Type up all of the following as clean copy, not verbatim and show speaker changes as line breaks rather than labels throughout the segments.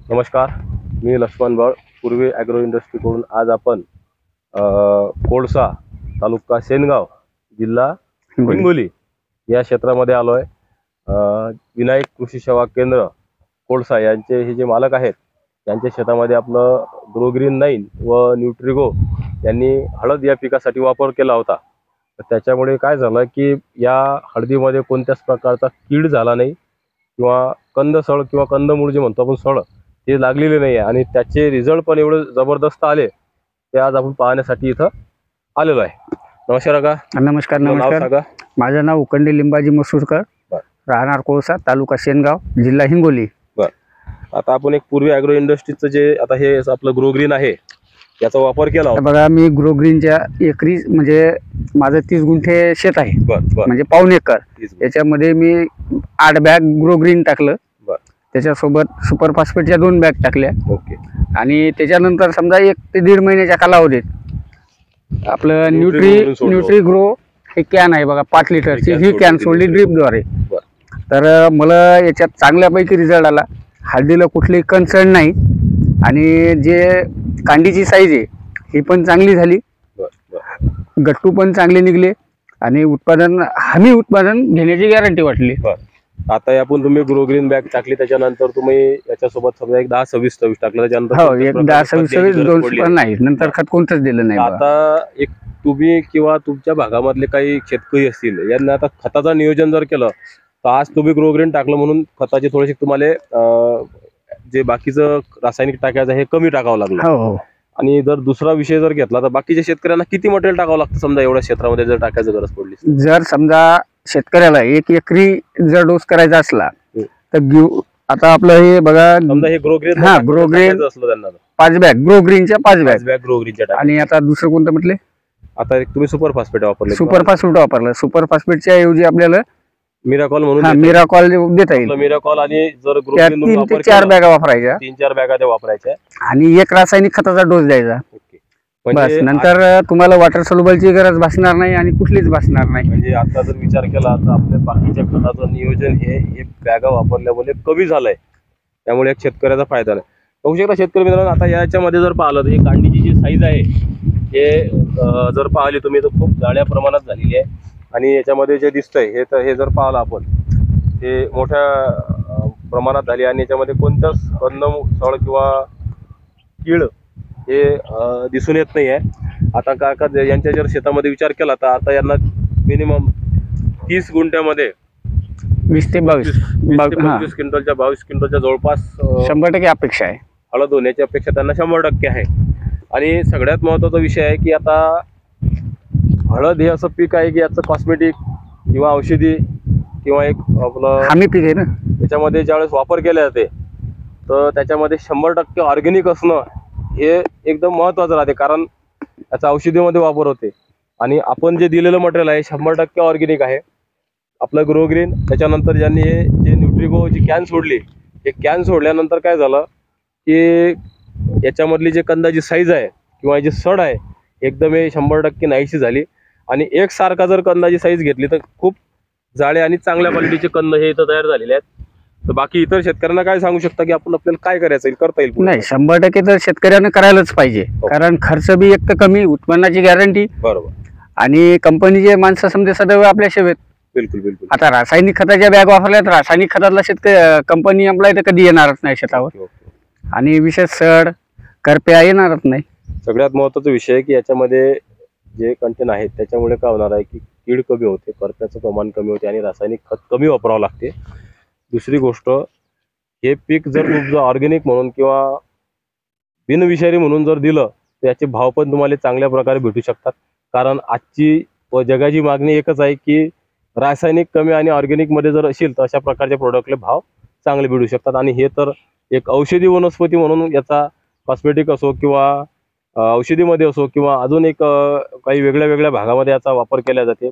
नमस्कार, मी लक्ष्मण बळ, पूर्वी ॲग्रो इंडस्ट्रीकडून आज आपण कोळसा, तालुका सेनगाव, जिल्हा हिंगोली या क्षेत्रामध्ये आलो आहे. विनायक कृषी सेवा केंद्र कोळसा यांचे हे जे मालक आहेत त्यांच्या शेतामध्ये आपलं ग्रोग्रीन 9 व न्यूट्रिगो यांनी हळद या पिकासाठी वापर केला होता. तर त्याच्यामुळे काय झालं की या हळदीमध्ये कोणत्याच प्रकारचा कीड झाला नाही किंवा कंदसळ किंवा कंदमूळ जे म्हणतो आपण सळ ते लागलेले नाही आहे आणि त्याचे रिझल्ट पण एवढे जबरदस्त आले ते आज आपण पाहण्यासाठी इथं आलेलो आहे. नमस्कार का.
नमस्कार. नमस्कार. माझं नाव उकंडी लिंबाजी मसूरकर, राहणार कोळसा, तालुका सेनगाव, जिल्हा हिंगोली.
आता आपण एक पूर्वी ॲग्रो इंडस्ट्रीचं जे आता हे आपलं ग्रोग्रीन आहे याचा वापर केला होता.
बघा, मी ग्रोग्रीनच्या एकरी म्हणजे माझं 30 गुंठे शेत आहे, म्हणजे पाऊण एकर. याच्यामध्ये मी 8 बॅग ग्रोग्रीन टाकलं. त्याच्यासोबत सुपर फॉस्फेटच्या 2 बॅग टाकल्या. आणि त्याच्यानंतर समजा 1 ते 1.5 महिन्याच्या कालावधीत आपलं न्यूट्री ग्रो हे कॅन आहे बघा, 5 लिटरची, ही कॅन सोडली ड्रीपद्वारे. तर मला याच्यात चांगल्यापैकी रिझल्ट आला. हळदीला कुठलीही कन्सर्न नाही आणि जे कांडीची साईज आहे ही पण चांगली झाली, गट्टू पण चांगले निघले आणि उत्पादन हमी उत्पादन घेण्याची गॅरंटी वाटली.
आता आपण तुम्ही ग्रोग्रीन बॅग टाकली, त्याच्यानंतर तुम्ही याच्यासोबत समजा एक 10-26-23 टाकलं, त्याच्यानंतर
हो, एक 10-26-23 2 पण नाही, नंतर खत कोणतंच दिलं नाही.
आता एक तुम्ही किंवा तुमच्या भागामधले काही शेतकरी असतील यांना आता खताचं नियोजन जर केलं तर आज तुम्ही ग्रोग्रीन टाकलं म्हणून खताचे थोडेसे तुम्हाला जे बाकीचं रासायनिक टाकायचं हे कमी टाकावं लागलं. आणि जर दुसरा विषय जर घेतला तर बाकीच्या शेतकऱ्यांना किती मटेरियल टाकावं लागतं समजा एवढ्या क्षेत्रामध्ये जर टाकायचं गरज पडली?
जर समजा शेतकऱ्याला 1 एकरी जर डोस करायचा असला तर आता आपलं हे बघा,
समजा हे ग्रोग्रीन
असलं त्यांना 5 बॅग ग्रोग्रीनच्या 5 बॅग
ग्रोग्रीनच्या.
आणि आता दुसरं कोणतं म्हटले?
आता तुम्ही सुपर फॉस्फेट वापरले.
सुपर फॉस्फेट वापरलं. सुपर फॉस्फेटच्या ऐवजी आपल्याला
मिराकॉल म्हणून
मिराकॉल देता येईल.
मिराकॉल आणि जर
3 ते 4 बॅगा वापरायच्या,
3-4 बॅगा त्या वापरायच्या आणि
1 रासायनिक खताचा डोस द्यायचा. बस, नंतर तुम्हाला वॉटर सोल्युबलची गरज भासणार नाही आणि कुठलीच भासणार नाही.
म्हणजे आता जर विचार केला तर आपल्या बाकीच्या खताचं नियोजन हे बॅगा वापरल्यामुळे कमी झालंय, त्यामुळे एक शेतकऱ्याचा फायदा नाही. बघू शकता शेतकरी मित्रांनो, आता याच्यामध्ये जर पाहिलं तर ही कांडीची जी साईज आहे हे जर पाहिली तुम्ही तर खूप जाड्या प्रमाणात झालेली आहे. आणि याच्यामध्ये जे दिसतंय हे जर पाहिलं आपण हे मोठ्या प्रमाणात झाली आणि याच्यामध्ये कोणताच कंदसळ किंवा कीड हे दिसून येत नाही आहे. आता काका यांच्या जर शेतामध्ये विचार केला तर आता यांना मिनिमम 30 गुंठ्यामध्ये
20 ते 22
क्विंटलच्या 22 क्विंटलच्या जवळपास
100% अपेक्षा आहे.
हळद होण्याची अपेक्षा त्यांना 100% आहे. आणि सगळ्यात महत्त्वाचा विषय आहे की आता हळद हे असं पीक आहे की याचं कॉस्मेटिक किंवा औषधी किंवा एक आपलं
हमी पीक आहे ना,
त्याच्यामध्ये ज्यावेळेस वापर केले जाते तर त्याच्यामध्ये 100% ऑर्गॅनिक असणं हे एकदम महत्त्वाचं राहते, कारण याचा औषधीमध्ये वापर होते. आणि आपण जे दिलेलं मटेरियल आहे 100% ऑर्गॅनिक आहे आपलं ग्रोग्रीन. त्याच्यानंतर ज्यांनी हे जे न्यूट्रिगोची कॅन सोडली, हे कॅन सोडल्यानंतर काय झालं की याच्यामधली जे कंदाची साईज आहे किंवा जी सड आहे एकदम हे 100% नाहीशी झाली. आणि एकसारखा जर कंदाची साईज घेतली तर खूप जाळे आणि चांगल्या क्वालिटीचे कंद हे इथं तयार झालेले आहेत. तर बाकी इतर शेतकऱ्यांना काय सांगू शकता की आपण आपल्याला काय करायचं करता येईल?
नाही, 100% तर शेतकऱ्यानं करायलाच पाहिजे, कारण खर्च बी एक तर कमी, उत्पन्नाची गॅरंटी,
बरोबर.
आणि कंपनीचे माणसं समजे सदैव आपल्या सेवेत.
बिलकुल बिलकुल.
आता रासायनिक खताच्या बॅग वापरल्या तर रासायनिक खतातला शेतकरी कंपनी आपल्या इथे कधी येणारच नाही शेतावर. आणि विशेष सड करप्या येणारच नाही.
सगळ्यात महत्त्वाचा विषय आहे की याच्यामध्ये जे कंटेन आहेत त्याच्यामुळे काय होणार आहे की कीड कमी होते, करप्याचं प्रमाण कमी होते आणि रासायनिक खत कमी वापरावं लागते. दुसरी गोष्ट, हे पीक जर तुमचं ऑर्गॅनिक म्हणून किंवा बिनविषारी म्हणून जर दिलं तर याचे भाव पण तुम्हाला चांगल्या प्रकारे भेटू शकतात. कारण आजची व जगाची मागणी एकच आहे की रासायनिक कमी आणि ऑर्गॅनिकमध्ये जर असेल तर अशा प्रकारच्या प्रोडक्टले भाव चांगले भेटू शकतात. आणि हे तर एक औषधी वनस्पती म्हणून याचा कॉस्मेटिक असो किंवा औषधीमध्ये असो किंवा अजून एक काही वेगळ्या वेगळ्या भागामध्ये याचा वापर केला जाते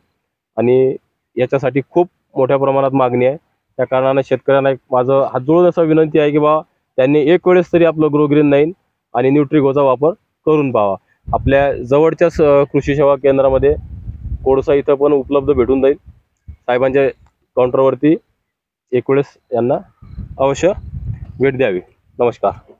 आणि याच्यासाठी खूप मोठ्या प्रमाणात मागणी आहे. त्या कारणाने शेतकऱ्यांना एक माझं हात जोडून असं विनंती आहे की बा त्यांनी एक वेळेस तरी आपलं ग्रोग्रीन 9 आणि न्यूट्रिगोचा वापर करून पाहावा. आपल्या जवळच्याच कृषी सेवा केंद्रामध्ये कोळसा इथं पण उपलब्ध भेटून जाईल. साहेबांच्या काउंटरवरती एक वेळेस यांना अवश्य भेट द्यावी. नमस्कार.